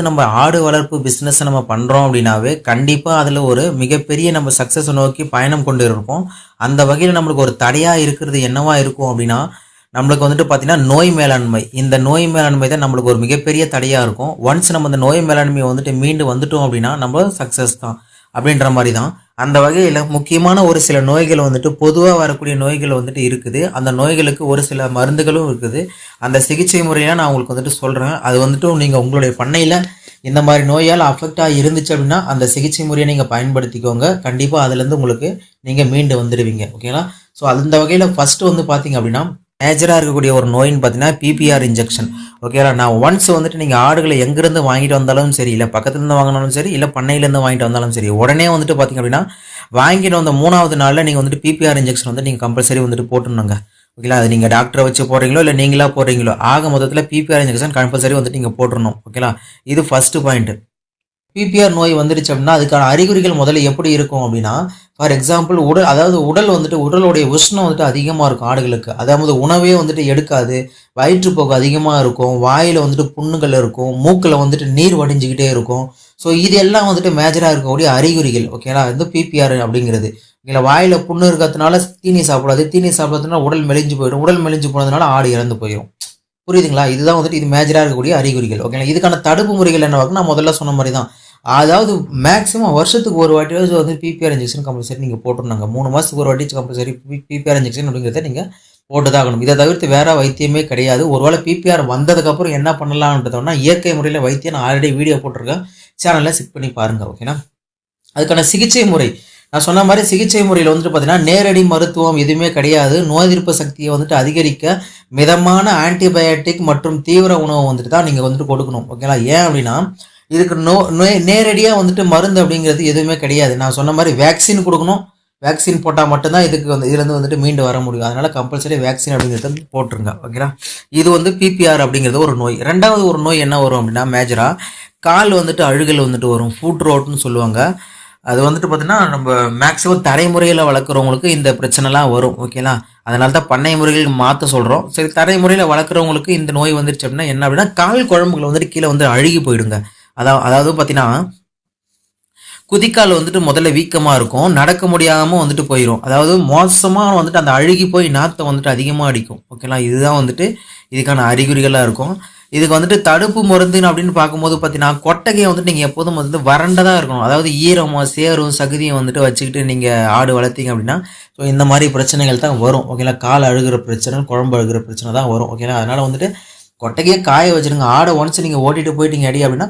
நம்ம ஆடு வளர்ப்பு பிஸ்னஸ் நம்ம பண்ணுறோம் அப்படின்னாவே கண்டிப்பாக அதில் ஒரு மிகப்பெரிய நம்ம சக்ஸஸ் நோக்கி பயணம் கொண்டு இருப்போம். அந்த வகையில் நம்மளுக்கு ஒரு தடையாக இருக்கிறது என்னவா இருக்கும் அப்படின்னா, நம்மளுக்கு வந்துட்டு பார்த்தீங்கன்னா நோய் மேலாண்மை. இந்த நோய் மேலாண்மை தான் நம்மளுக்கு ஒரு மிகப்பெரிய தடையாக இருக்கும். ஒன்ஸ் நம்ம இந்த நோய் மேலாண்மையை வந்துட்டு மீண்டு வந்துட்டோம் அப்படின்னா நம்ம சக்ஸஸ் தான் அப்படின்ற மாதிரி தான். அந்த வகையில் முக்கியமான ஒரு சில நோய்கள் வந்துட்டு பொதுவாக வரக்கூடிய நோய்கள் வந்துட்டு இருக்குது. அந்த நோய்களுக்கு ஒரு சில மருந்துகளும் இருக்குது. அந்த சிகிச்சை முறையாக நான் உங்களுக்கு வந்துட்டு சொல்கிறேன். அது வந்துட்டு நீங்கள் உங்களுடைய பண்ணையில் இந்த மாதிரி நோயால் அஃபெக்டாக இருந்துச்சு அப்படின்னா அந்த சிகிச்சை முறையை நீங்கள் பயன்படுத்திக்கோங்க. கண்டிப்பாக அதுலேருந்து உங்களுக்கு நீங்கள் மீண்டு வந்துடுவீங்க. ஓகேங்களா? ஸோ அந்த வகையில் ஃபஸ்ட்டு வந்து பார்த்தீங்க அப்படின்னா மேஜராக இருக்கக்கூடிய ஒரு நோயின்னு பார்த்தீங்கன்னா பிபிஆர் இன்ஜெக்ஷன். ஓகேங்களா? நான் ஒன்ஸ் வந்துட்டு நீங்கள் ஆடுகளை எங்கேருந்து வாங்கிட்டு வந்தாலும் சரி, இல்லை பக்கத்துலேருந்து வாங்கினாலும் சரி, இல்லை பண்ணையிலேருந்து வாங்கிட்டு வந்தாலும் சரி, உடனே வந்துட்டு பார்த்தீங்க அப்படின்னா வாங்கிட்டு வந்த 3வது நாளில் நீங்கள் வந்துட்டு பிபிஆர் இன்ஜெக்ஷன் வந்து நீங்கள் கம்பல்சரி வந்துட்டு போட்டுருணுங்க. ஓகேங்களா? அது நீங்கள் டாக்டரை வச்சு போடுறீங்களோ இல்லை நீங்களா போடுறீங்களோ, ஆக மொத்தத்தில் பிபிஆர் இன்ஜெக்ஷன் கம்பல்சரி வந்துட்டு நீங்கள் போட்டுருணும். ஓகேங்களா? இது ஃபஸ்ட்டு பாயிண்ட். பிபிஆர் நோய் வந்துடுச்சு அப்படின்னா அதுக்கான அறிகுறிகள் முதல்ல எப்படி இருக்கும் அப்படின்னா, ஃபார் எக்ஸாம்பிள் உடல் வந்துட்டு உடலுடைய உஷ்ணம் வந்துட்டு அதிகமாக இருக்கும் ஆடுகளுக்கு. அதாவது உணவே வந்துட்டு எடுக்காது, வயிற்றுப்போக்கு அதிகமாக இருக்கும், வாயில் வந்துட்டு புண்ணுகள் இருக்கும், மூக்கில் வந்துட்டு நீர் வடிஞ்சிக்கிட்டே இருக்கும். ஸோ இது எல்லாம் வந்துட்டு மேஜராக இருக்கக்கூடிய அறிகுறிகள். ஓகேங்களா? இது பிபிஆர் அப்படிங்கிறது. இல்லை வாயில் புண்ணு இருக்கிறதுனால தீனி சாப்பிடாது, தீனி சாப்பிட்றதுனால உடல் மெலிஞ்சு போயிடும், உடல் மெலிஞ்சு போனதுனால ஆடு இறந்து போயிடும். புரியுதுங்களா? இதுதான் வந்துட்டு இது மேஜராக இருக்கக்கூடிய அறிகுறிகள். ஓகேங்களா? இதுக்கான தடுப்பு முறைகள் என்ன பார்க்கணும், நான் முதல்ல சொன்ன மாதிரி தான். அதாவது மேக்ஸிமம் வருஷத்துக்கு ஒரு வாட்டியாவது வந்து பிபிஆர் இன்ஜெக்ஷன் கம்பல்சரி நீங்கள் போட்டுருந்தாங்க. 3 மாதத்துக்கு ஒரு வாட்டி கம்பல்சரி பிபிஆர் இன்ஜெக்ஷன் அப்படிங்கிறத நீங்கள் போட்டு தான் ஆகணும். இதை தவிர்த்து வேற வைத்தியமே கிடையாது. ஒருவேளை பிபிஆர் வந்ததுக்கப்புறம் என்ன பண்ணலாம்ன்றதோன்னா இயற்கை முறையில் வைத்தியம் நான் ஆல்ரெடி வீடியோ போட்டிருக்கேன், சேனலில் செக் பண்ணி பாருங்கள். ஓகேனா? அதுக்கான சிகிச்சை முறை நான் சொன்ன மாதிரி சிகிச்சை முறையில் வந்துட்டு பார்த்தீங்கன்னா நேரடி மருத்துவம் எதுவுமே கிடையாது. நோய் எதிர்ப்பு சக்தியை வந்துட்டு அதிகரிக்க மிதமான ஆன்டிபயோட்டிக் மற்றும் தீவிர உணவு வந்துட்டு தான் நீங்கள் வந்துட்டு கொடுக்கணும். ஓகேங்களா? ஏன் அப்படின்னா இதுக்கு நேரடியாக வந்துட்டு மருந்து அப்படிங்கிறது எதுவுமே கிடையாது. நான் சொன்ன மாதிரி வேக்சின் கொடுக்கணும். வேக்சின் போட்டால் மட்டும்தான் இதுலேருந்து வந்துட்டு மீண்டு வர முடியும். அதனால் கம்பல்சரி வேக்சின் அப்படிங்கிறது வந்து போட்டுருங்க. ஓகேங்களா? இது வந்து பிபிஆர் அப்படிங்கிறது ஒரு நோய். ரெண்டாவது ஒரு நோய் என்ன வரும் அப்படின்னா மேஜராக கால் வந்துட்டு அழுகல் வந்துட்டு வரும். ஃபுட் ரோட்னு சொல்லுவாங்க. அது வந்துட்டு பார்த்தீங்கன்னா நம்ம மேக்ஸிமம் தரைமுறையில் வளர்க்குறவங்களுக்கு இந்த பிரச்சனைலாம் வரும். ஓகேங்களா? அதனால தான் பண்ணை முறைகள் மாற்ற சொல்கிறோம். சரி, தரைமுறையில் வளர்க்குறவங்களுக்கு இந்த நோய் வந்துருச்சு அப்படின்னா என்ன அப்படின்னா கால் குழம்புகள் வந்துட்டு கீழே வந்து அழுகி போயிடுங்க. அதாவது பார்த்தீங்கன்னா குதிக்கால் வந்துட்டு முதல்ல வீக்கமாக இருக்கும், நடக்க முடியாமல் வந்துட்டு போயிடும். அதாவது மோசமாக வந்துட்டு அந்த அழுகி போய் நாற்றை வந்துட்டு அதிகமாக அடிக்கும். ஓகேங்களா? இதுதான் வந்துட்டு இதுக்கான அறிகுறிகளாக இருக்கும். இதுக்கு வந்துட்டு தடுப்பு மருந்துன்னு அப்படின்னு பார்க்கும்போது பார்த்தீங்கன்னா கொட்டகையை வந்துட்டு நீங்கள் எப்போதும் வந்துட்டு வறண்டதாக இருக்கணும். அதாவது ஈரமாக சேரும் சகுதியும் வந்துட்டு வச்சுக்கிட்டு நீங்கள் ஆடு வளர்த்தீங்க அப்படின்னா ஸோ இந்த மாதிரி பிரச்சனைகள் தான் வரும். ஓகேங்களா? கால் அழுகிற பிரச்சனை, குழம்பு அழுகிற பிரச்சனை தான் வரும். ஓகேங்களா? அதனால் வந்துட்டு கொட்டகையை காய வச்சுருங்க. ஆடை ஒன்ஸ் நீங்கள் ஓட்டிட்டு போயிட்டீங்க அடி அப்படின்னா